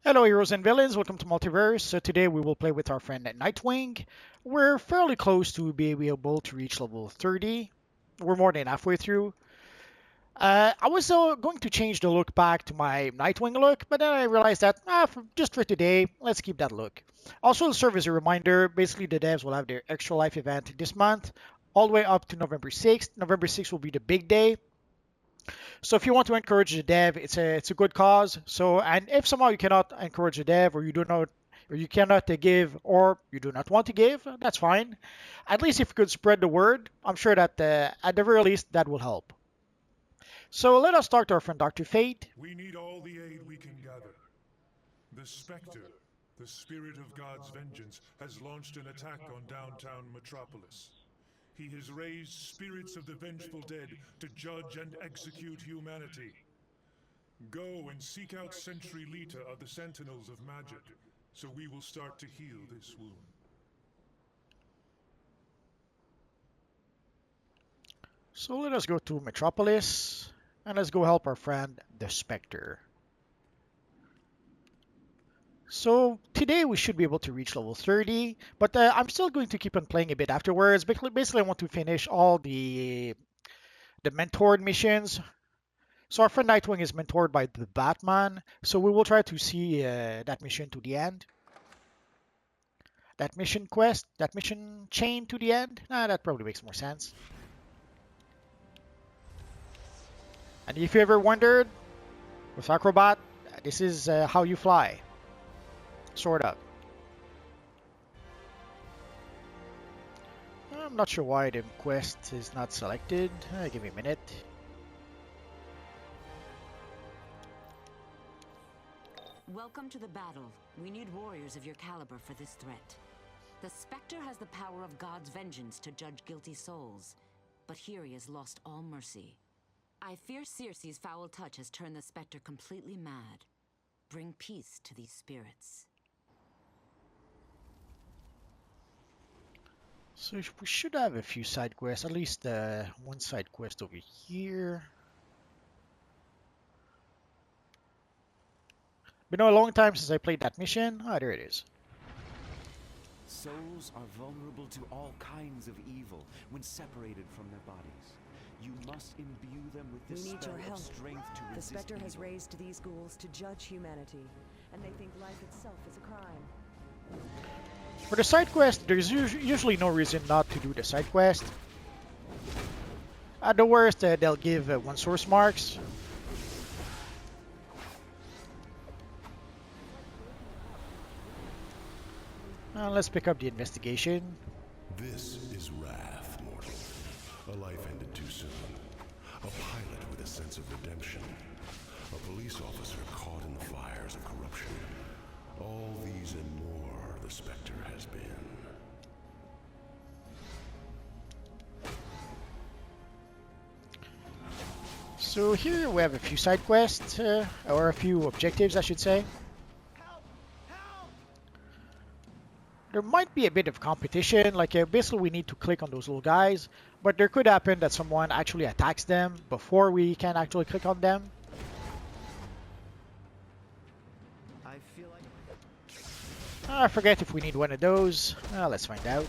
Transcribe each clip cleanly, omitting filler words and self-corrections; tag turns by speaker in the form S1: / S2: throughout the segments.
S1: Hello heroes and villains, welcome to Multiverse. So today we will play with our friend Nightwing. We're fairly close to being able to reach level 30. We're more than halfway through. I was going to change the look back to my Nightwing look, but then I realized that just for today, let's keep that look. Also, to serve as a reminder, basically the devs will have their extra life event this month, all the way up to November 6th. November 6th will be the big day. So if you want to encourage the dev, it's a good cause. So and if somehow you cannot encourage the dev, or you do not, or you cannot give, or you do not want to give, that's fine. At least if you could spread the word, I'm sure that at the very least that will help. So let us talk to our friend Dr. Fate.
S2: We need all the aid we can gather. The Spectre, the spirit of God's vengeance, has launched an attack on downtown Metropolis. He has raised spirits of the vengeful dead to judge and execute humanity. Go and seek out Sentry Lita of the Sentinels of Magic, so we will start to heal this wound.
S1: So let us go to Metropolis, and let's go help our friend the Spectre. So today we should be able to reach level 30, but I'm still going to keep on playing a bit afterwards. Basically, I want to finish all the mentored missions. So our friend Nightwing is mentored by the Batman, so we will try to see that mission to the end. That mission quest, that mission chain to the end. That probably makes more sense. And if you ever wondered, with Acrobat, this is how you fly. Sort of. I'm not sure why the quest is not selected. Give me a minute.
S3: Welcome to the battle. We need warriors of your caliber for this threat. The Spectre has the power of God's vengeance to judge guilty souls, but here he has lost all mercy. I fear Circe's foul touch has turned the Spectre completely mad. Bring peace to these spirits.
S1: So we should have a few side quests, at least one side quest over here. Been a long time since I played that mission. There it is.
S4: Souls are vulnerable to all kinds of evil when separated from their bodies. You must imbue them with the spell of strength to resist
S5: The Spectre has
S4: evil.
S5: raised these ghouls to judge humanity, and they think life itself is a crime.
S1: For the side quest, there's usually no reason not to do the side quest. At the worst, they'll give one source marks. Let's pick up the investigation.
S6: This is wrath, mortal. A life ended too soon. A pilot with a sense of redemption. A police officer caught in the fires of corruption. All these and more the Spectre has been.
S1: So here we have a few side quests, or a few objectives, I should say. There might be a bit of competition, like basically we need to click on those little guys, but there could happen that someone actually attacks them before we can actually click on them.
S4: I feel like
S1: I forget if we need one of those. Let's find out.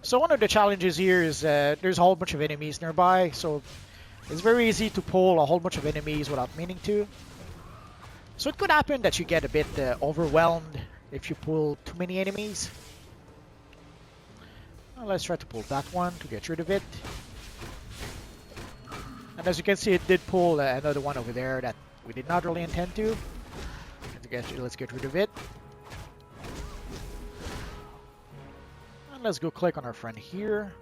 S1: So one of the challenges here is there's a whole bunch of enemies nearby, so it's very easy to pull a whole bunch of enemies without meaning to. So it could happen that you get a bit overwhelmed if you pull too many enemies. Let's try to pull that one to get rid of it. And as you can see, it did pull another one over there that we did not really intend to. Let's get rid of it. And let's go click on our friend here.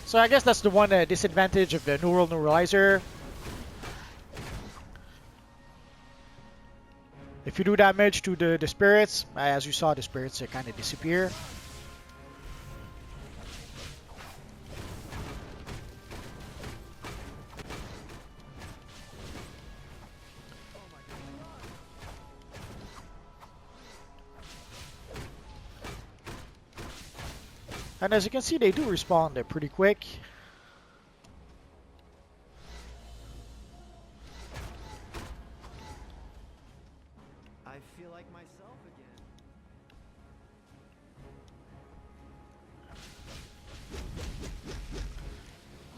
S1: So I guess that's the one disadvantage of the neural neuralizer. If you do damage to the spirits, as you saw, the spirits kind of disappear. And as you can see, they do respond pretty quick.
S4: I feel like myself again.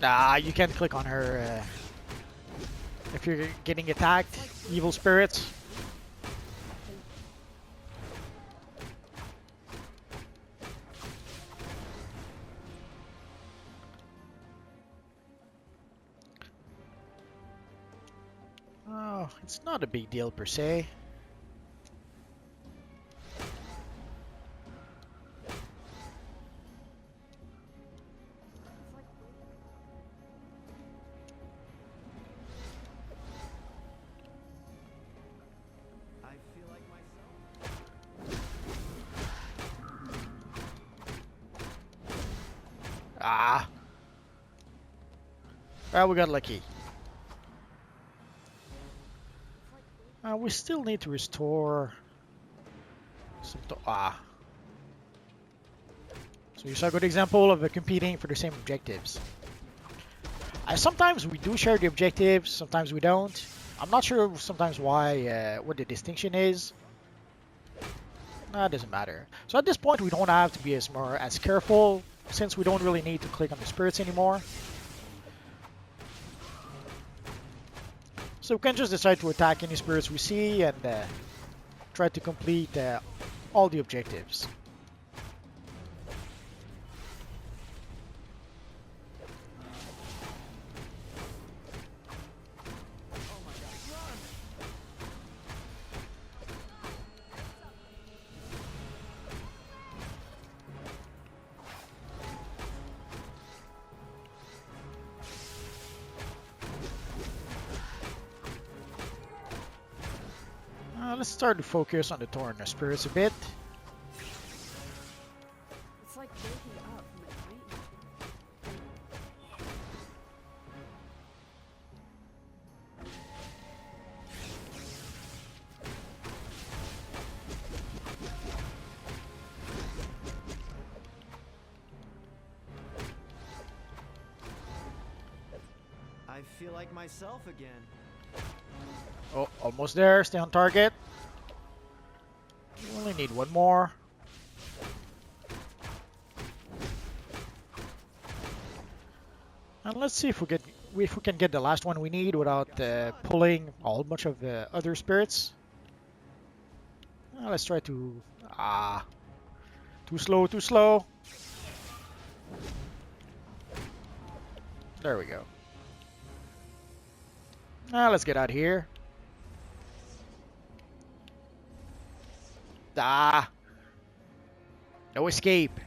S1: Nah, you can't click on her if you're getting attacked. Evil spirits. Oh, it's not a big deal per se.
S4: I feel like myself.
S1: Ah. Well, we got lucky. We still need to restore some. So you saw a good example of competing for the same objectives. Sometimes we do share the objectives, sometimes we don't. I'm not sure sometimes why, what the distinction is. Nah, it doesn't matter. So at this point, we don't have to be as careful, since we don't really need to click on the spirits anymore. So we can just decide to attack any spirits we see and try to complete all the objectives. Let's start to focus on the Torn spirits a bit.
S5: It's like waking up from a nightmare.
S4: I feel like myself again.
S1: Oh, almost there. Stay on target. We only need one more. And let's see if we can get the last one we need without pulling a whole bunch of other spirits. Let's try to... Too slow, too slow. There we go. Let's get out of here. No escape.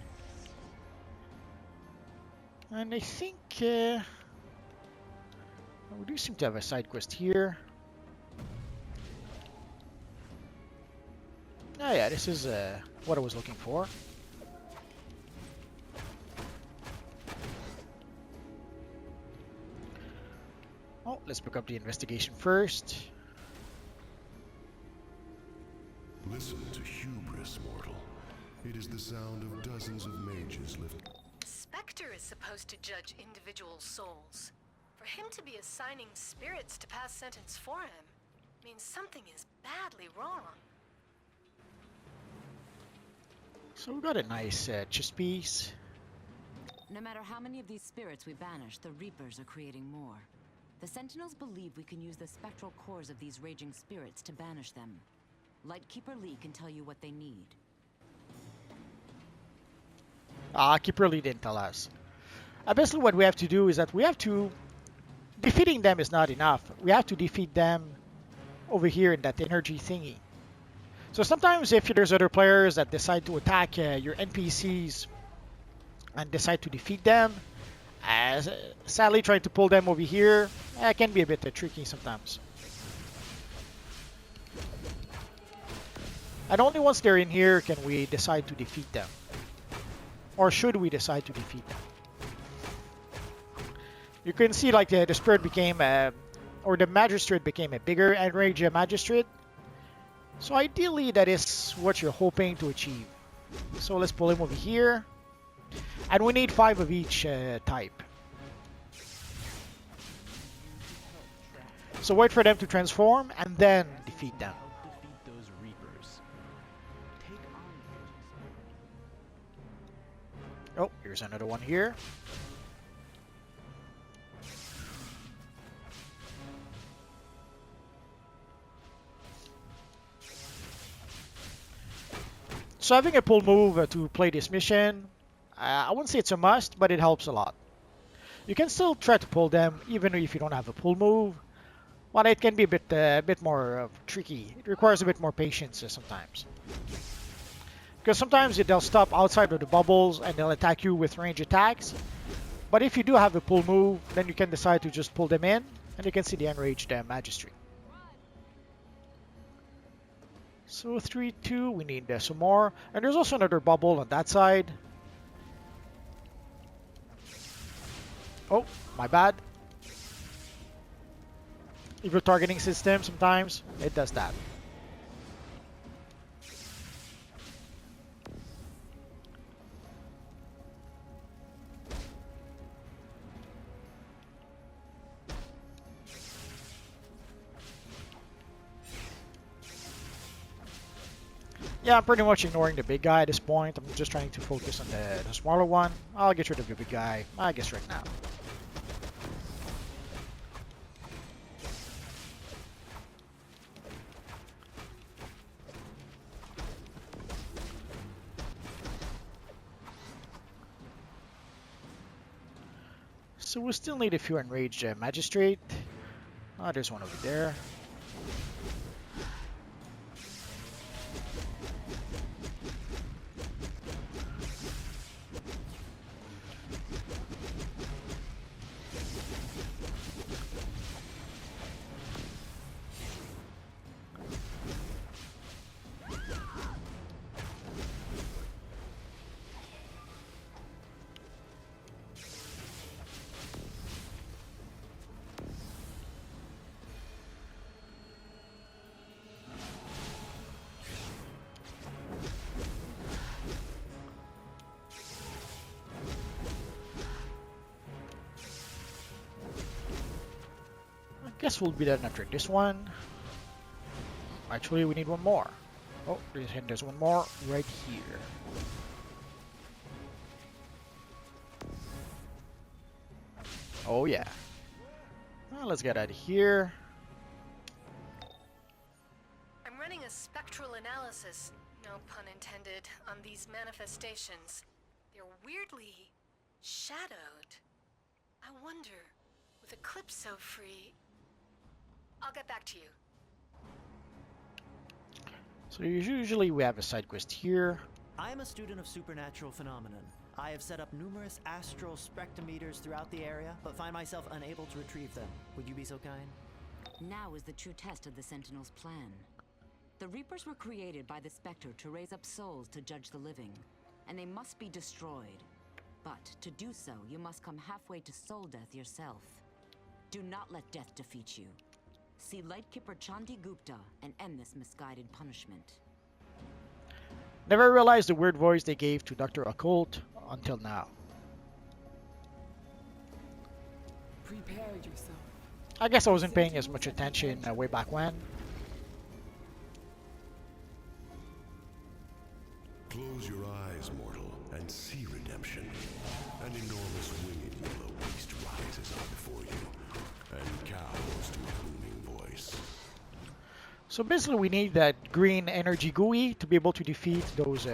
S1: And I think we do seem to have a side quest here. Oh yeah, this is what I was looking for. Oh, let's pick up the investigation first.
S6: Listen to hubris, mortal. It is the sound of dozens of mages lifting.
S7: Spectre is supposed to judge individual souls. For him to be assigning spirits to pass sentence for him means something is badly wrong.
S1: So we got a nice chest piece.
S3: No matter how many of these spirits we banish, the Reapers are creating more. The Sentinels believe we can use the spectral cores of these raging spirits to banish them. Lightkeeper Lee can tell you what they need.
S1: Keeper Lee didn't tell us. Basically what we have to do is that we have to... Defeating them is not enough. We have to defeat them over here in that energy thingy. So sometimes if there's other players that decide to attack your NPCs and decide to defeat them, sadly trying to pull them over here can be a bit tricky sometimes. And only once they're in here can we decide to defeat them. Or should we decide to defeat them? You can see like the spirit became, or the magistrate became a bigger enraged magistrate. So ideally that is what you're hoping to achieve. So let's pull him over here. And we need 5 of each type. So wait for them to transform and then defeat them.
S4: Help defeat those reapers. Take on.
S1: Oh, here's another one here. So having a pull move to play this mission, I wouldn't say it's a must, but it helps a lot. You can still try to pull them even if you don't have a pull move, but it can be a bit more tricky. It requires a bit more patience sometimes. Because sometimes they'll stop outside of the bubbles and they'll attack you with range attacks. But if you do have a pull move, then you can decide to just pull them in, and you can see the enraged magistrate. So 3-2, we need some more. And there's also another bubble on that side. Oh, my bad. Evil targeting system, sometimes it does that. Yeah, I'm pretty much ignoring the big guy at this point. I'm just trying to focus on the smaller one. I'll get rid of the big guy, I guess, right now. So we still need a few enraged magistrate. Oh, there's one over there. Guess we'll be done after this one. Actually, we need one more. Oh, there's one more right here. Oh yeah. Well, let's get out of here.
S7: I'm running a spectral analysis, no pun intended, on these manifestations. They're weirdly shadowed. I wonder, with Eclipse so free, I'll get back to you.
S1: So usually we have a side quest here.
S8: I am a student of supernatural phenomenon. I have set up numerous astral spectrometers throughout the area, but find myself unable to retrieve them. Would you be so kind?
S3: Now is the true test of the Sentinel's plan. The Reapers were created by the Spectre to raise up souls to judge the living, and they must be destroyed. But to do so, you must come halfway to soul death yourself. Do not let death defeat you. See Lightkeeper Chandi Gupta and end this misguided punishment.
S1: Never realized the weird voice they gave to Dr. Occult until now.
S9: Prepare yourself.
S1: I guess I wasn't paying as much attention way back when.
S6: Close your eyes, mortal, and see redemption. An enormous winged yellow beast rises up before you, and cows to a booming voice.
S1: So basically we need that green energy GUI to be able to defeat those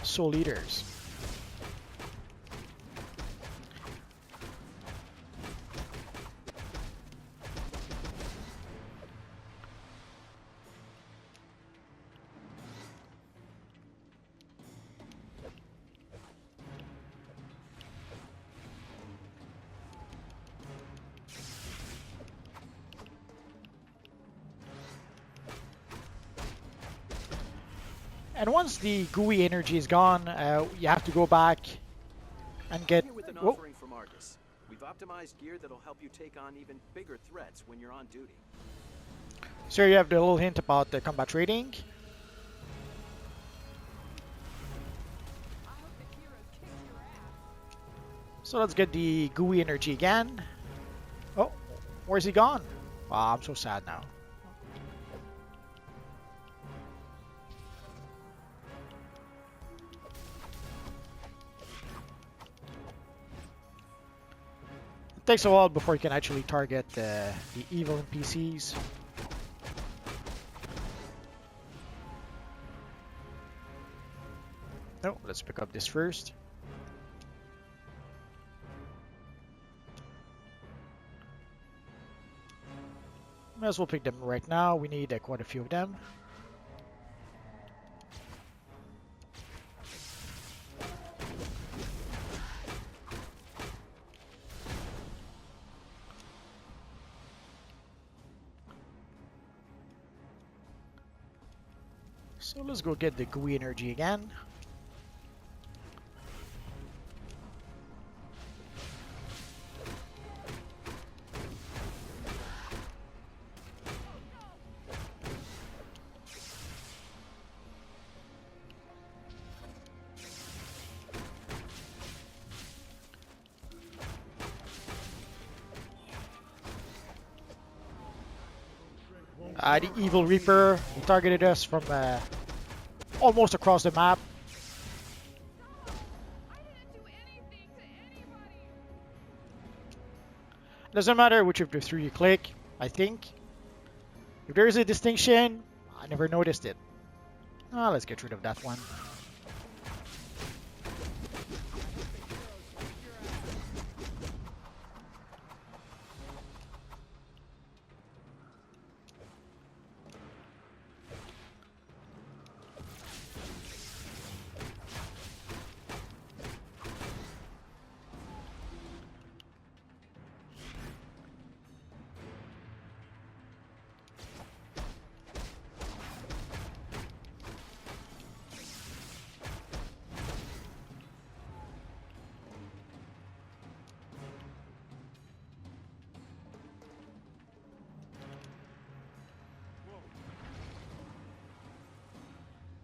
S1: soul eaters. And once the GUI energy is gone, you have to go back and get...
S10: Here with an
S1: Whoa.
S10: offering from Argus. We've optimized gear that'll help you take on even bigger threats when you're on duty.
S1: So here you have the little hint about the combat rating. So let's get the gooey energy again. Oh, where's he gone? Ah, I'm so sad now. It takes a while before you can actually target the evil NPCs. No, let's pick up this first. Might as well pick them right now. We need quite a few of them. So let's go get the gooey energy again. The Evil Reaper, he targeted us from almost across the map. Doesn't matter which of the three you click, I think. If there is a distinction, I never noticed it. Let's get rid of that one.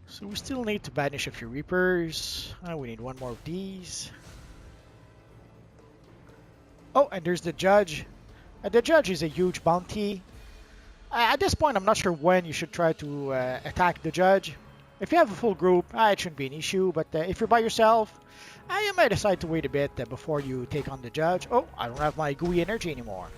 S1: So we still need to banish a few Reapers. We need one more of these. Oh, and there's the Judge. The Judge is a huge bounty. At this point, I'm not sure when you should try to attack the Judge. If you have a full group, it shouldn't be an issue. But if you're by yourself, you might decide to wait a bit before you take on the Judge. Oh, I don't have my gooey energy anymore.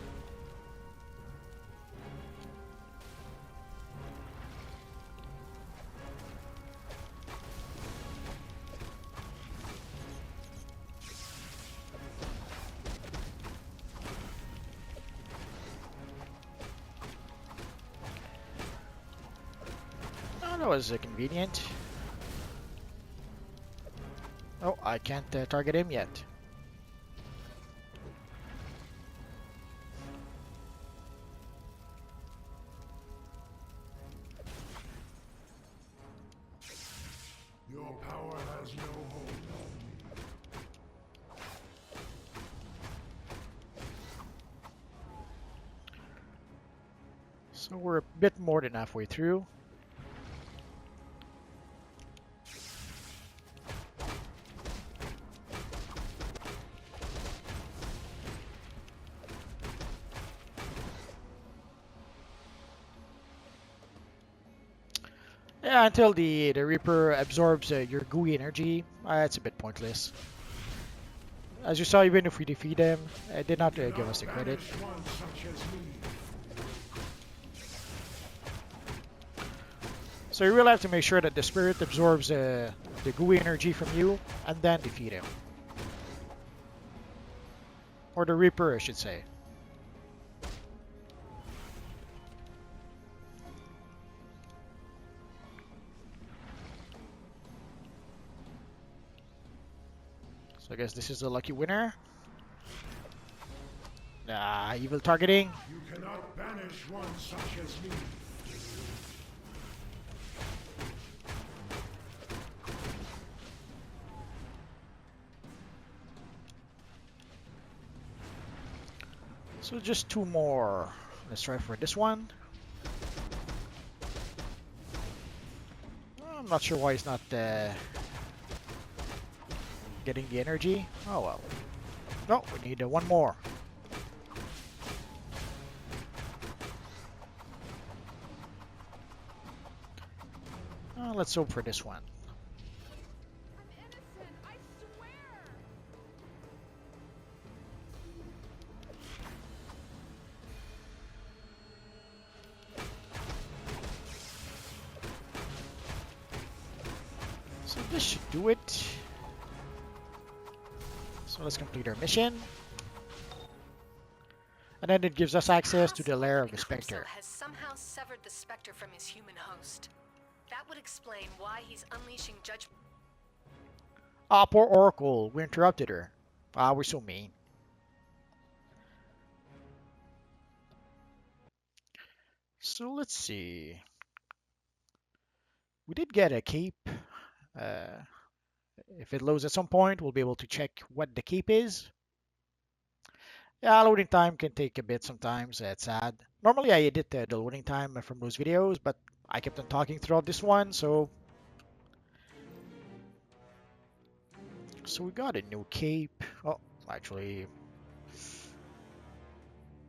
S1: That was convenient. Oh, I can't target him yet.
S6: Your power has no hold on me.
S1: So we're a bit more than halfway through. Yeah, until the Reaper absorbs your gooey energy, it's a bit pointless. As you saw, even if we defeat him, it did not give us the credit. So you really have to make sure that the Spirit absorbs the gooey energy from you, and then defeat him. Or the Reaper, I should say. So I guess this is the lucky winner. Evil targeting.
S6: You cannot banish one such as me.
S1: So just two more. Let's try for this one. I'm not sure why he's not getting the energy. Oh well. No, we need one more. Let's hope for this one.
S9: I'm innocent, I swear!
S1: So this should do it. So let's complete our mission. And then it gives us access to the lair of the Spectre.
S7: Has somehow severed the Spectre from his human host. That would explain why he's unleashing judgment.
S1: Ah, poor Oracle. We interrupted her. Ah, we're so mean. So let's see. We did get a cape. If it loads at some point, we'll be able to check what the cape is. Yeah, loading time can take a bit sometimes. It's sad. Normally I edit the loading time from those videos, but I kept on talking throughout this one, so we got a new cape. Oh, actually,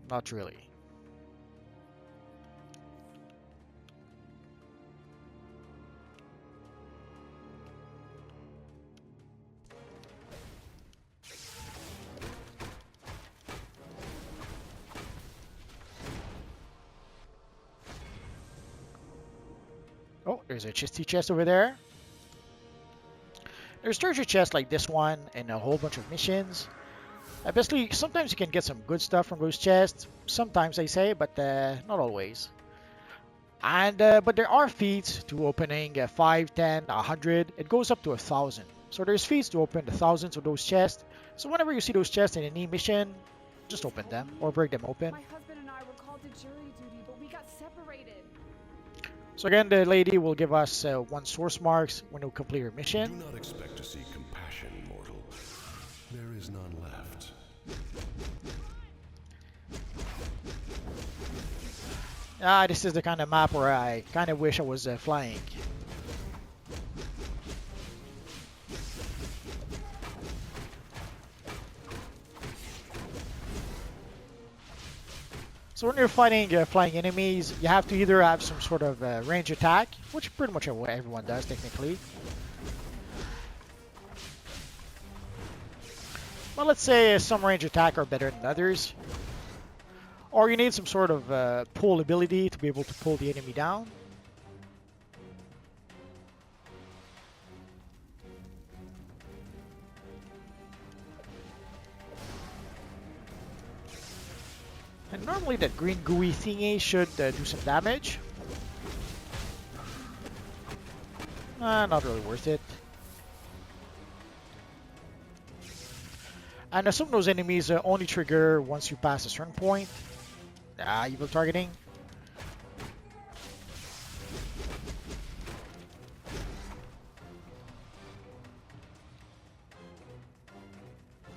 S1: not really. Oh, there's a chesty chest over there. There's treasure chests like this one and a whole bunch of missions. Basically, sometimes you can get some good stuff from those chests. Sometimes I say, but not always. And but there are feats to opening 5, 10, 100. It goes up to 1,000. So there's feats to open the thousands of those chests. So whenever you see those chests in any mission, just open them or break them open.
S9: My husband and I were called to jury duty, but we got separated.
S1: So again, the lady will give us 1 source marks when we complete her mission.
S6: Do not expect to see compassion, mortal. There is none left.
S1: This is the kind of map where I kind of wish I was flying. So when you're fighting flying enemies, you have to either have some sort of range attack, which pretty much everyone does technically. Well, let's say some range attack are better than others. Or you need some sort of pull ability to be able to pull the enemy down. And normally that green gooey thingy should do some damage. Not really worth it. And some of those enemies only trigger once you pass a certain point. Evil targeting.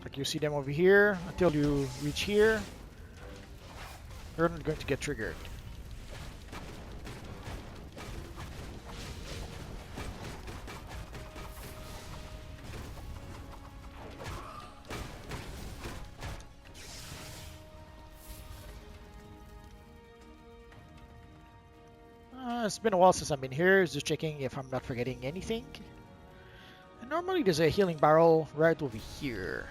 S1: Like you see them over here until you reach here. They're not going to get triggered. It's been a while since I've been here, just checking if I'm not forgetting anything. And normally there's a healing barrel right over here.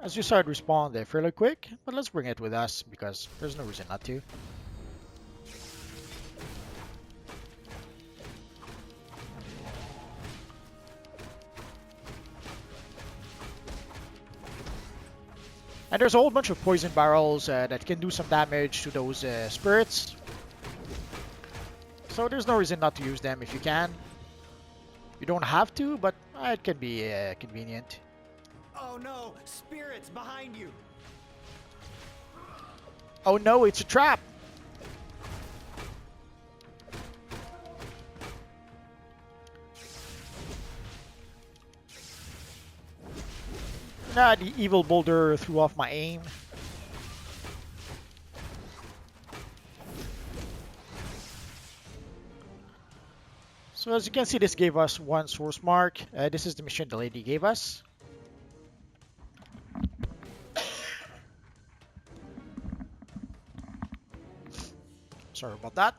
S1: As you saw it respawn there fairly quick, but let's bring it with us because there's no reason not to. And there's a whole bunch of poison barrels that can do some damage to those spirits. So there's no reason not to use them if you can. You don't have to, but it can be convenient.
S8: Oh no! Spirits behind you!
S1: Oh no, it's a trap! Nah, the evil boulder threw off my aim. So as you can see, this gave us one source mark. This is the mission the lady gave us. Sorry about that.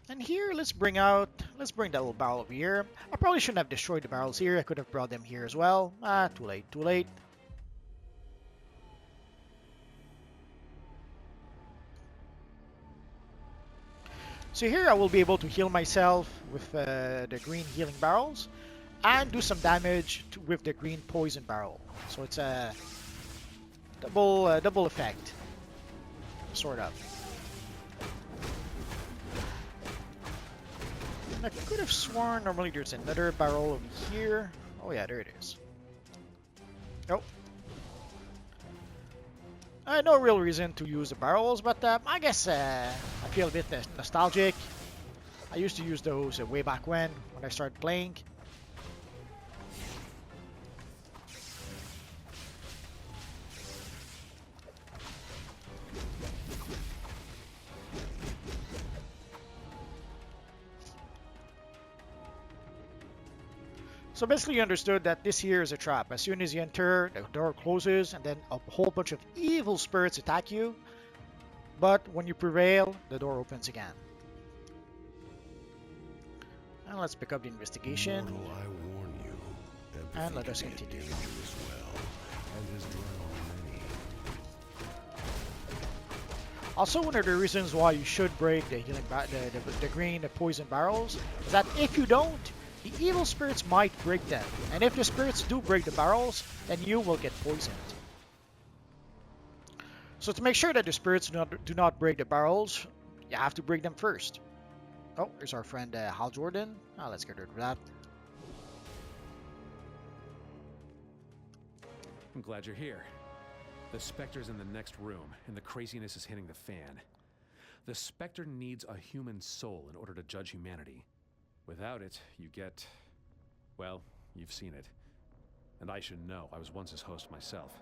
S1: And here, let's bring that little barrel over here. I probably shouldn't have destroyed the barrels here. I could have brought them here as well. Ah, too late, too late. So here I will be able to heal myself with the green healing barrels and do some damage with the green poison barrel. So it's a double effect, sort of. I could have sworn normally there's another barrel over here. Oh yeah, there it is. Oh. No real reason to use the barrels, but I guess I feel a bit nostalgic. I used to use those way back when I started playing. So basically you understood that this here is a trap. As soon as you enter, the door closes and then a whole bunch of evil spirits attack you. But when you prevail, the door opens again. And let's pick up the investigation.
S6: Mortal, I warn you,
S1: and let us continue. Also, one of the reasons why you should break the healing the green poison barrels is that if you don't, the evil spirits might break them, and if the spirits do break the barrels, then you will get poisoned. So to make sure that the spirits do not break the barrels, you have to break them first. Oh, there's our friend Hal Jordan. Let's get rid of that.
S11: I'm glad you're here. The Spectre's in the next room, and the craziness is hitting the fan. The Spectre needs a human soul in order to judge humanity. Without it, you get... well, you've seen it. And I should know, I was once his host myself.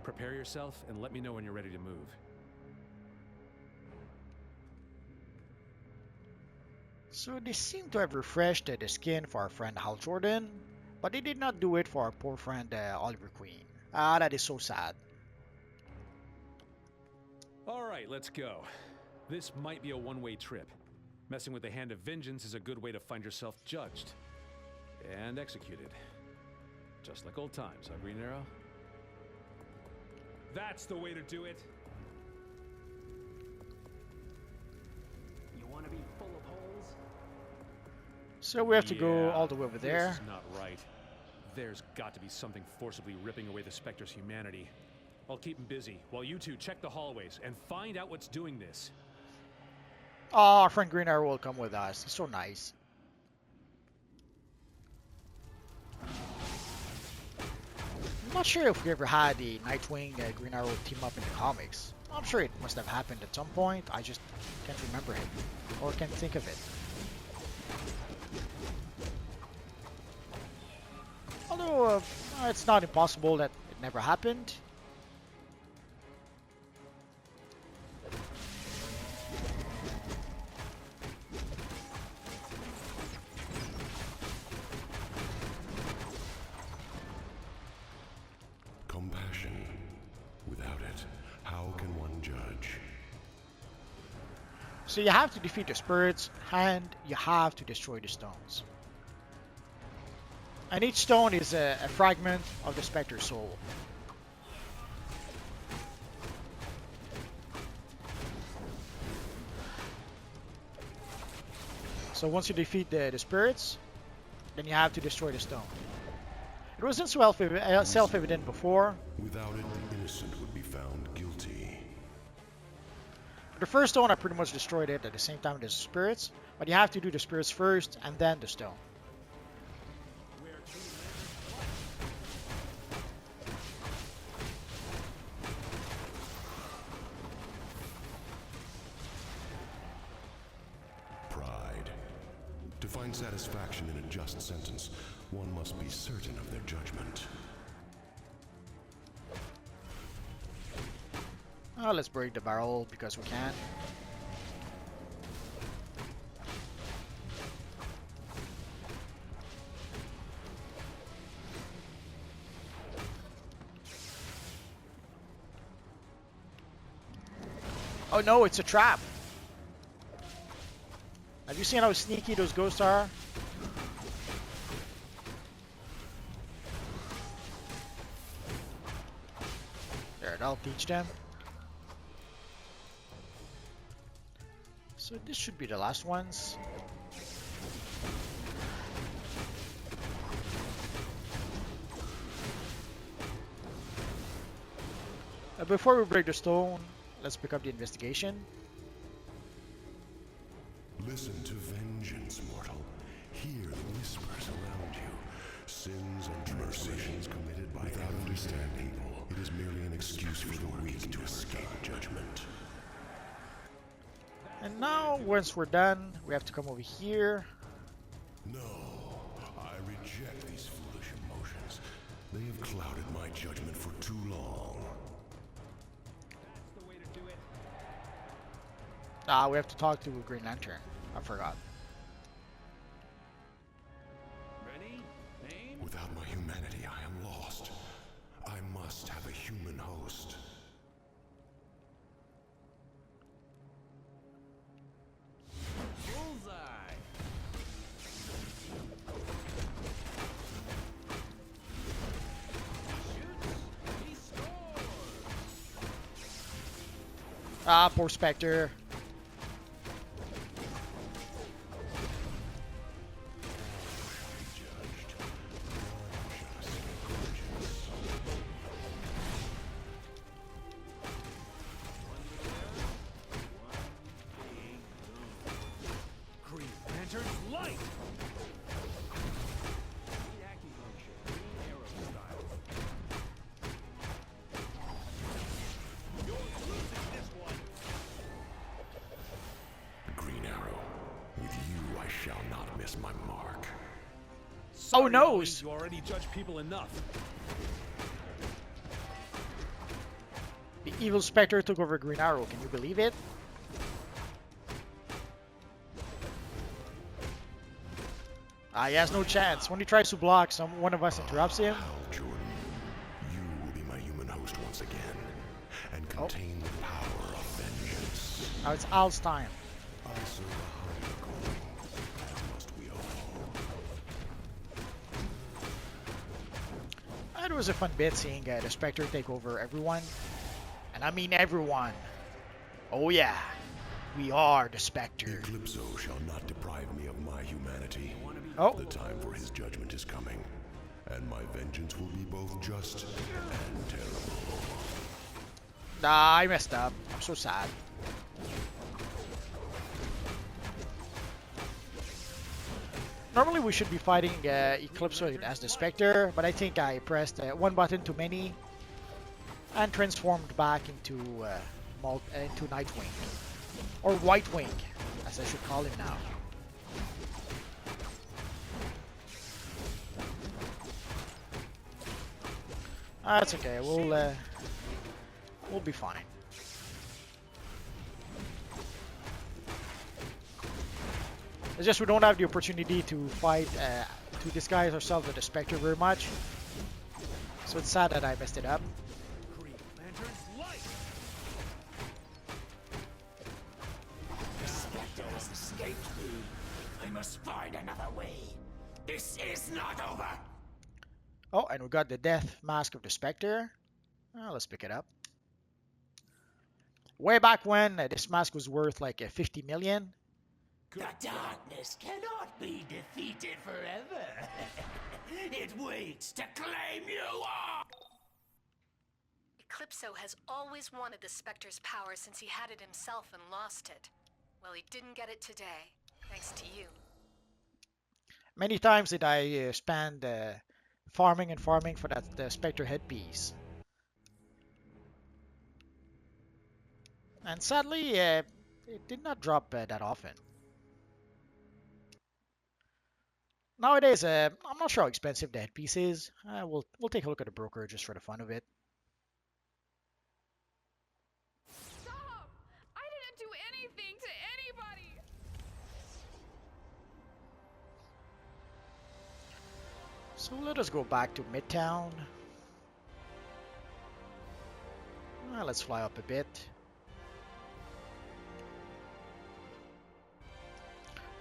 S11: Prepare yourself, and let me know when you're ready to move.
S1: So they seem to have refreshed the skin for our friend Hal Jordan, but they did not do it for our poor friend Oliver Queen. That is so sad.
S11: Alright, let's go. This might be a one-way trip. Messing with the Hand of Vengeance is a good way to find yourself judged. And executed. Just like old times, huh, Green Arrow? That's the way to do it!
S10: You want to be full of holes?
S1: So we have to go all the way over there.
S11: This is not right. There's got to be something forcibly ripping away the Spectre's humanity. I'll keep him busy, while you two check the hallways and find out what's doing this.
S1: Oh, our friend Green Arrow will come with us. He's so nice. I'm not sure if we ever had the Nightwing Green Arrow team up in the comics. I'm sure it must have happened at some point. I just can't remember it, or can't think of it. Although it's not impossible that it never happened.
S6: Compassion. Without it, how can one judge?
S1: So you have to defeat the spirits, and you have to destroy the stones. And each stone is a fragment of the Spectre's soul. So once you defeat the spirits, then you have to destroy the stone. It wasn't self-evident before.
S6: Without it, the innocent would be found guilty.
S1: The first stone, I pretty much destroyed it at the same time as the spirits, but you have to do the spirits first and then the stone.
S6: find satisfaction in a just sentence, one must be certain of their judgment.
S1: Let's break the barrel because we can. Oh no, it's a trap. Have you seen how sneaky those ghosts are? There, that'll teach them. So this should be the last ones. Before we break the stone, let's pick up the investigation.
S6: Listen to vengeance, mortal. Hear the whispers around you. Sins and transgressions committed by without understanding. It is merely an excuse for the weak to escape judgment.
S1: And now, once we're done, we have to come over here.
S6: No, I reject these foolish emotions. They have clouded my judgment for too long.
S12: That's the way to do it.
S1: We have to talk to Green Lantern. I forgot.
S12: Ready? Aim.
S6: Without my humanity, I am lost. I must have a human host.
S12: Bullseye. Shoots. He scores.
S1: Poor Spectre.
S12: Green Lantern's light. Acupuncture, Green Arrow style. You're losing this one.
S6: Green Arrow, with you I shall not miss my mark.
S1: Oh no!
S11: You already judge people enough.
S1: The evil Spectre took over Green Arrow. Can you believe it? He has no chance. When he tries to block, one of us interrupts him.
S6: Hal Jordan, you will be my human host once again, and contain the power of vengeance.
S1: Now it's Al's time.
S6: I serve a higher calling, as must we all.
S1: It was a fun bit seeing the Spectre take over everyone. And I mean everyone. Oh yeah, we are the Spectre.
S6: Eclipso shall not deprive me of my humanity.
S1: Oh.
S6: The time for his judgment is coming, and my vengeance will be both just and terrible.
S1: I messed up. I'm so sad. Normally we should be fighting Eclipso as the Spectre, but I think I pressed one button too many and transformed back into Nightwing. Or White Wing, as I should call him now. That's okay. We'll be fine. It's just we don't have the opportunity to fight to disguise ourselves with the Spectre very much. So it's sad that I messed it up.
S12: Green Lantern's light.
S13: The Spectre has escaped me. I must find another way. This is not over.
S1: Oh, and we got the death mask of the Spectre. Let's pick it up. Way back when, this mask was worth like 50 million.
S13: The darkness cannot be defeated forever. It waits to claim you all.
S7: Eclipso has always wanted the Spectre's power since he had it himself and lost it. Well, he didn't get it today, thanks to you.
S1: Many times did I spend farming and farming for the Spectre headpiece. And sadly, it did not drop that often. Nowadays, I'm not sure how expensive the headpiece is. We'll take a look at the broker just for the fun of it.
S9: Stop! I didn't do anything to anybody!
S1: So let us go back to Midtown. Let's fly up a bit.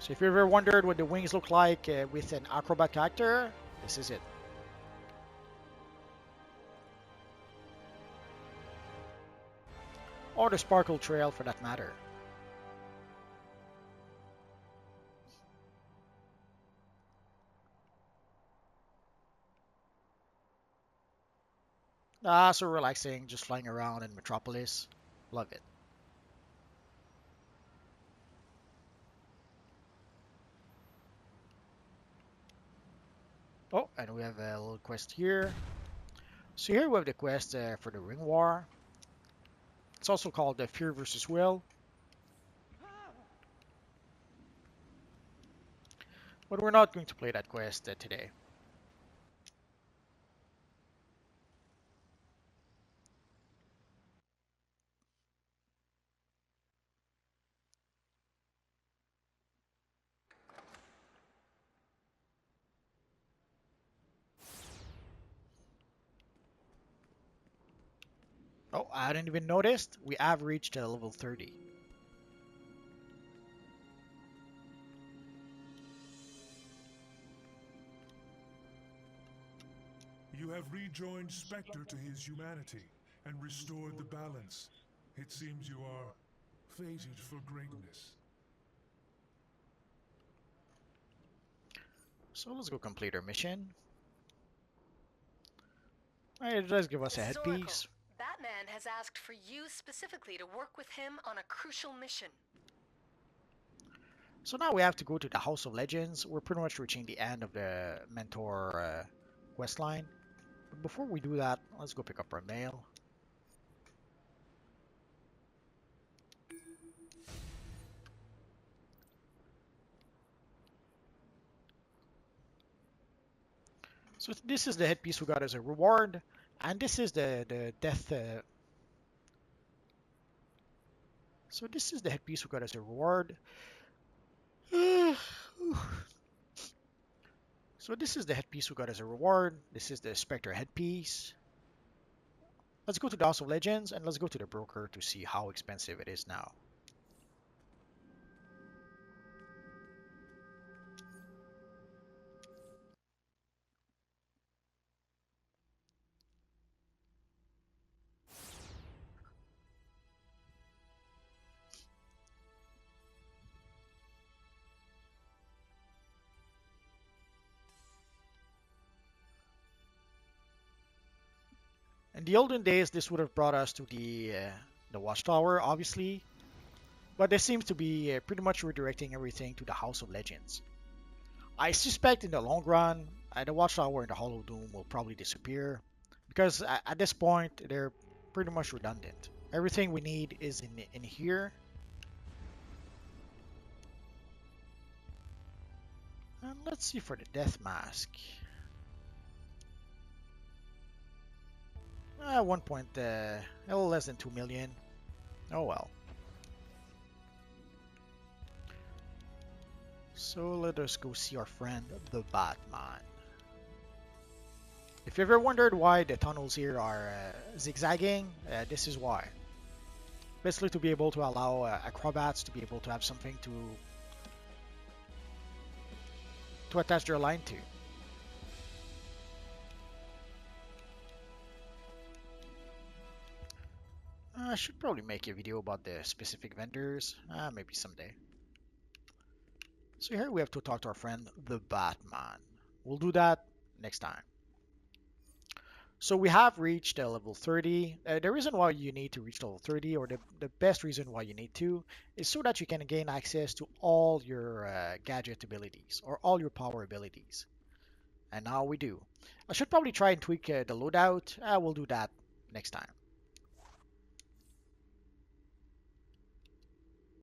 S1: So if you ever wondered what the wings look like with an acrobat character, this is it. Or the sparkle trail for that matter. So relaxing, just flying around in Metropolis. Love it. Oh, and we have a little quest here. So here we have the quest for the Ring War. It's also called the Fear versus Will. But we're not going to play that quest today. Oh, I hadn't even noticed. We have reached level 30.
S2: You have rejoined Spectre to his humanity and restored the balance. It seems you are fated for greatness.
S1: So let's go complete our mission. It does give us a headpiece.
S7: Batman has asked for you specifically to work with him on a crucial mission.
S1: So now we have to go to the House of Legends. We're pretty much reaching the end of the Mentor quest line. But before we do that, let's go pick up our mail. So this is the headpiece we got as a reward, and this is the death. So this is the headpiece we got as a reward. So this is the headpiece we got as a reward. This is the Spectre headpiece. Let's go to the House of Legends and let's go to the broker to see how expensive it is now. In the olden days, this would have brought us to the Watchtower, obviously, but this seems to be pretty much redirecting everything to the House of Legends. I suspect in the long run, the Watchtower and the Hollow Doom will probably disappear, because at this point, they're pretty much redundant. Everything we need is in here. And let's see for the Death Mask. 1 a little less than 2 million. Oh well. So let us go see our friend, the Batman. If you ever wondered why the tunnels here are zigzagging, this is why. Basically to be able to allow acrobats to be able to have something to attach their line to. I should probably make a video about the specific vendors, maybe someday. So here we have to talk to our friend, the Batman. We'll do that next time. So we have reached level 30. The reason why you need to reach level 30, or the best reason why you need to, is so that you can gain access to all your gadget abilities, or all your power abilities. And now we do. I should probably try and tweak the loadout. We'll do that next time.